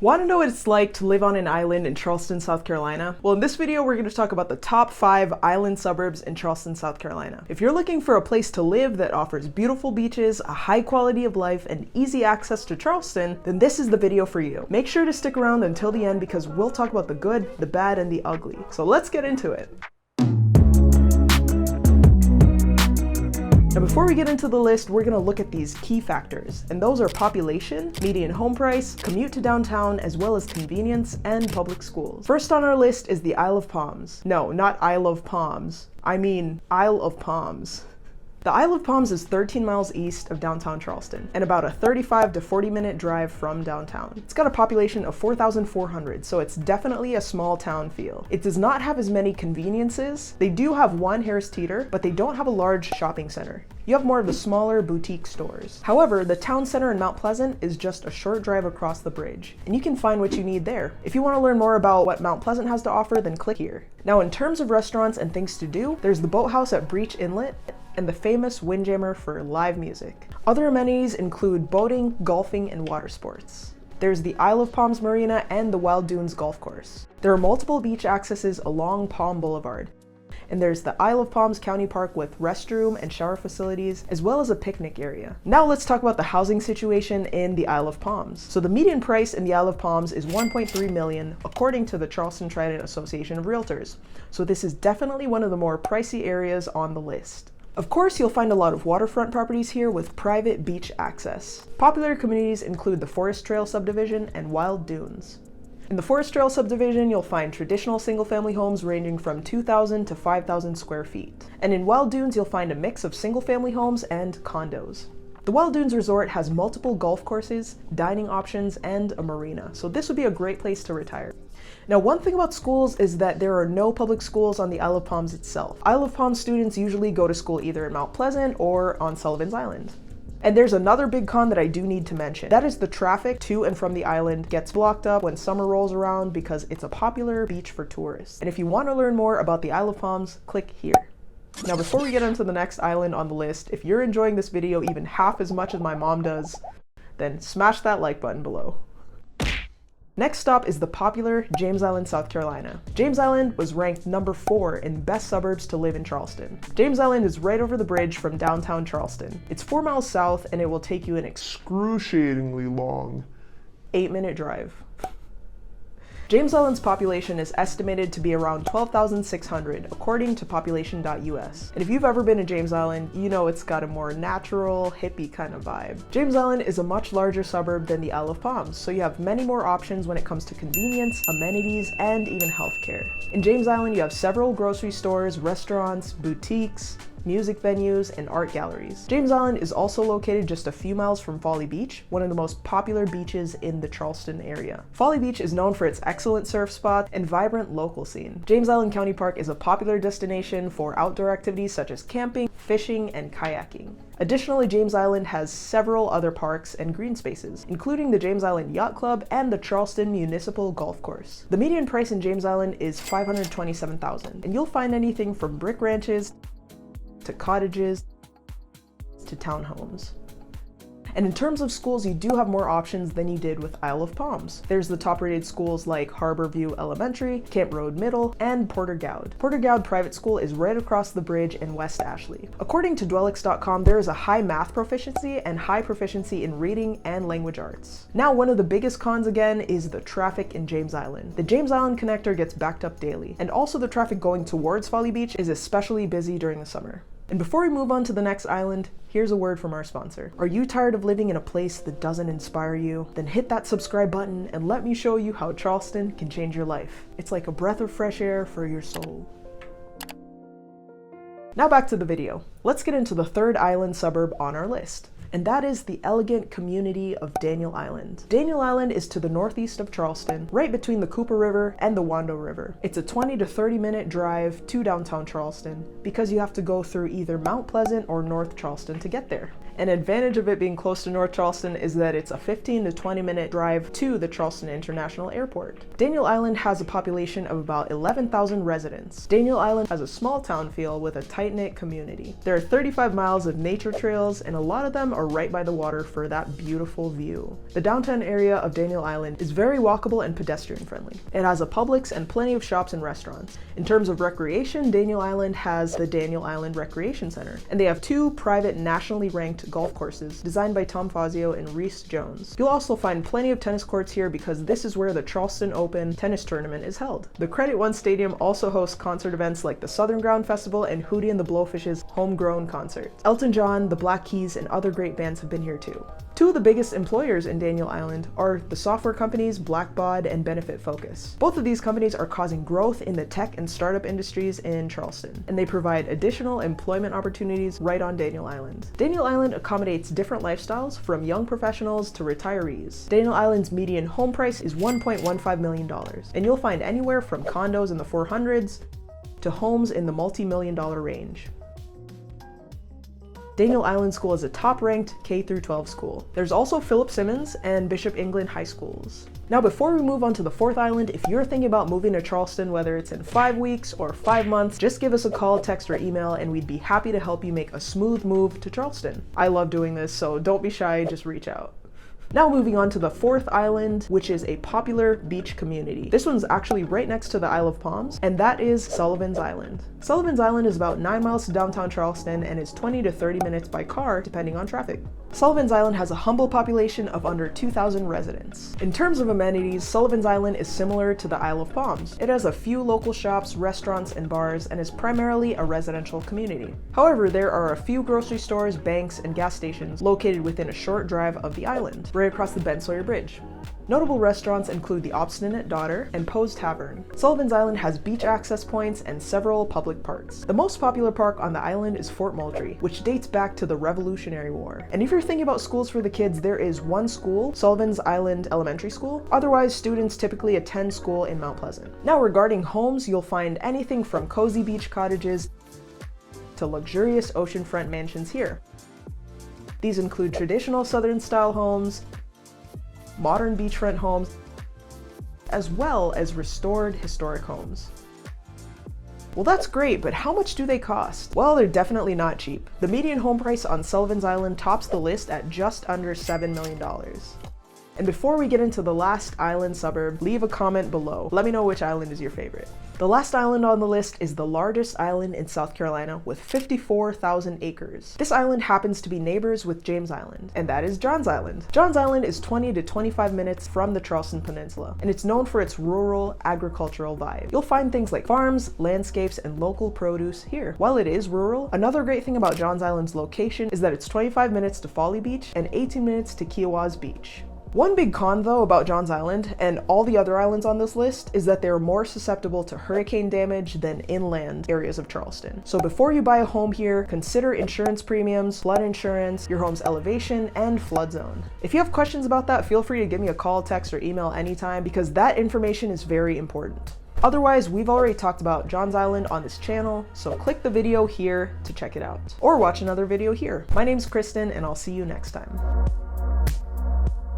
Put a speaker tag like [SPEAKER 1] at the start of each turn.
[SPEAKER 1] Want to know what it's like to live on an island in Charleston, South Carolina? Well, in this video, we're going to talk about the top 5 island suburbs in Charleston, South Carolina. If you're looking for a place to live that offers beautiful beaches, a high quality of life, and easy access to Charleston, then this is the video for you. Make sure to stick around until the end because we'll talk about the good, the bad, and the ugly. So let's get into it. Now before we get into the list, we're going to look at these key factors, and those are population, median home price, commute to downtown, as well as convenience and public schools. First on our list is the Isle of Palms. No, not Isle of Palms. I mean Isle of Palms. The Isle of Palms is 13 miles east of downtown Charleston and about a 35 to 40 minute drive from downtown. It's got a population of 4,400, so it's definitely a small town feel. It does not have as many conveniences. They do have one Harris Teeter, but they don't have a large shopping center. You have more of the smaller boutique stores. However, the town center in Mount Pleasant is just a short drive across the bridge, and you can find what you need there. If you want to learn more about what Mount Pleasant has to offer, then click here. Now, in terms of restaurants and things to do, there's the boathouse at Breach Inlet, and the famous Windjammer for live music. Other amenities include boating, golfing, and water sports. There's the Isle of Palms Marina and the Wild Dunes Golf Course. There are multiple beach accesses along Palm Boulevard. And there's the Isle of Palms County Park with restroom and shower facilities, as well as a picnic area. Now let's talk about the housing situation in the Isle of Palms. So the median price in the Isle of Palms is $1.3 million, according to the Charleston Trident Association of Realtors. So this is definitely one of the more pricey areas on the list. Of course, you'll find a lot of waterfront properties here with private beach access. Popular communities include the Forest Trail subdivision and Wild Dunes. In the Forest Trail subdivision, you'll find traditional single-family homes ranging from 2,000 to 5,000 square feet. And in Wild Dunes, you'll find a mix of single-family homes and condos. The Wild Dunes Resort has multiple golf courses, dining options, and a marina, so this would be a great place to retire. Now, one thing about schools is that there are no public schools on the Isle of Palms itself. Isle of Palms students usually go to school either in Mount Pleasant or on Sullivans Island. And there's another big con that I do need to mention. That is the traffic to and from the island gets blocked up when summer rolls around because it's a popular beach for tourists. And if you want to learn more about the Isle of Palms, click here. Now, before we get into the next island on the list, if you're enjoying this video even half as much as my mom does, then smash that like button below. Next stop is the popular James Island, South Carolina. James Island was ranked number 4 in best suburbs to live in Charleston. James Island is right over the bridge from downtown Charleston. It's 4 miles south and it will take you an excruciatingly long 8-minute drive. James Island's population is estimated to be around 12,600 according to population.us. And if you've ever been to James Island, you know it's got a more natural, hippie kind of vibe. James Island is a much larger suburb than the Isle of Palms, so you have many more options when it comes to convenience, amenities, and even healthcare. In James Island, you have several grocery stores, restaurants, boutiques, music venues, and art galleries. James Island is also located just a few miles from Folly Beach, one of the most popular beaches in the Charleston area. Folly Beach is known for its excellent surf spots and vibrant local scene. James Island County Park is a popular destination for outdoor activities such as camping, fishing, and kayaking. Additionally, James Island has several other parks and green spaces, including the James Island Yacht Club and the Charleston Municipal Golf Course. The median price in James Island is $527,000, and you'll find anything from brick ranches to cottages, to townhomes. And in terms of schools, you do have more options than you did with Isle of Palms. There's the top-rated schools like Harborview Elementary, Camp Road Middle, and Porter Gowd. Porter Gowd Private School is right across the bridge in West Ashley. According to Dwellix.com, there is a high math proficiency and high proficiency in reading and language arts. Now, one of the biggest cons again is the traffic in James Island. The James Island connector gets backed up daily, and also the traffic going towards Folly Beach is especially busy during the summer. And before we move on to the next island, here's a word from our sponsor. Are you tired of living in a place that doesn't inspire you? Then hit that subscribe button and let me show you how Charleston can change your life. It's like a breath of fresh air for your soul. Now back to the video. Let's get into the third island suburb on our list. And that is the elegant community of Daniel Island. Daniel Island is to the northeast of Charleston, right between the Cooper River and the Wando River. It's a 20 to 30 minute drive to downtown Charleston because you have to go through either Mount Pleasant or North Charleston to get there. An advantage of it being close to North Charleston is that it's a 15 to 20 minute drive to the Charleston International Airport. Daniel Island has a population of about 11,000 residents. Daniel Island has a small town feel with a tight-knit community. There are 35 miles of nature trails, and a lot of them are right by the water for that beautiful view. The downtown area of Daniel Island is very walkable and pedestrian friendly. It has a Publix and plenty of shops and restaurants. In terms of recreation, Daniel Island has the Daniel Island Recreation Center, and they have 2 private nationally ranked golf courses designed by Tom Fazio and Reese Jones. You'll also find plenty of tennis courts here because this is where the Charleston Open tennis tournament is held. The Credit One Stadium also hosts concert events like the Southern Ground Festival and Hootie and the Blowfish's Homegrown concerts. Elton John, the Black Keys, and other great bands have been here too. 2 of the biggest employers in Daniel Island are the software companies Blackbaud and Benefit Focus. Both of these companies are causing growth in the tech and startup industries in Charleston, and they provide additional employment opportunities right on Daniel Island. Daniel Island accommodates different lifestyles from young professionals to retirees. Daniel Island's median home price is $1.15 million, and you'll find anywhere from condos in the 400s to homes in the multi-million-dollar range. Daniel Island School is a top-ranked K-12 school. There's also Philip Simmons and Bishop England high schools. Now, before we move on to the 4th island, if you're thinking about moving to Charleston, whether it's in 5 weeks or 5 months, just give us a call, text, or email, and we'd be happy to help you make a smooth move to Charleston. I love doing this, so don't be shy, just reach out. Now moving on to the 4th island, which is a popular beach community. This one's actually right next to the Isle of Palms, and that is Sullivans Island. Sullivans Island is about 9 miles to downtown Charleston and is 20 to 30 minutes by car, depending on traffic. Sullivans Island has a humble population of under 2,000 residents. In terms of amenities, Sullivans Island is similar to the Isle of Palms. It has a few local shops, restaurants, and bars, and is primarily a residential community. However, there are a few grocery stores, banks, and gas stations located within a short drive of the island, right across the Ben Sawyer Bridge. Notable restaurants include the Obstinate Daughter and Poe's Tavern. Sullivans Island has beach access points and several public parks. The most popular park on the island is Fort Moultrie, which dates back to the Revolutionary War. And if you're thinking about schools for the kids, there is one school, Sullivans Island Elementary School. Otherwise, students typically attend school in Mount Pleasant. Now, regarding homes, you'll find anything from cozy beach cottages to luxurious oceanfront mansions here. These include traditional Southern-style homes, modern beachfront homes, as well as restored historic homes. Well, that's great, but how much do they cost? Well, they're definitely not cheap. The median home price on Sullivans Island tops the list at just under $7 million. And before we get into the last island suburb, leave a comment below. Let me know which island is your favorite. The last island on the list is the largest island in South Carolina with 54,000 acres. This island happens to be neighbors with James Island, and that is Johns Island. Johns Island is 20 to 25 minutes from the Charleston Peninsula, and it's known for its rural agricultural vibe. You'll find things like farms, landscapes, and local produce here. While it is rural, another great thing about Johns Island's location is that it's 25 minutes to Folly Beach and 18 minutes to Kiowa's Beach. One big con though about Johns Island and all the other islands on this list is that they're more susceptible to hurricane damage than inland areas of Charleston. So before you buy a home here, consider insurance premiums, flood insurance, your home's elevation, and flood zone. If you have questions about that, feel free to give me a call, text, or email anytime because that information is very important. Otherwise, we've already talked about Johns Island on this channel, so click the video here to check it out. Or watch another video here. My name's Kristyn, and I'll see you next time.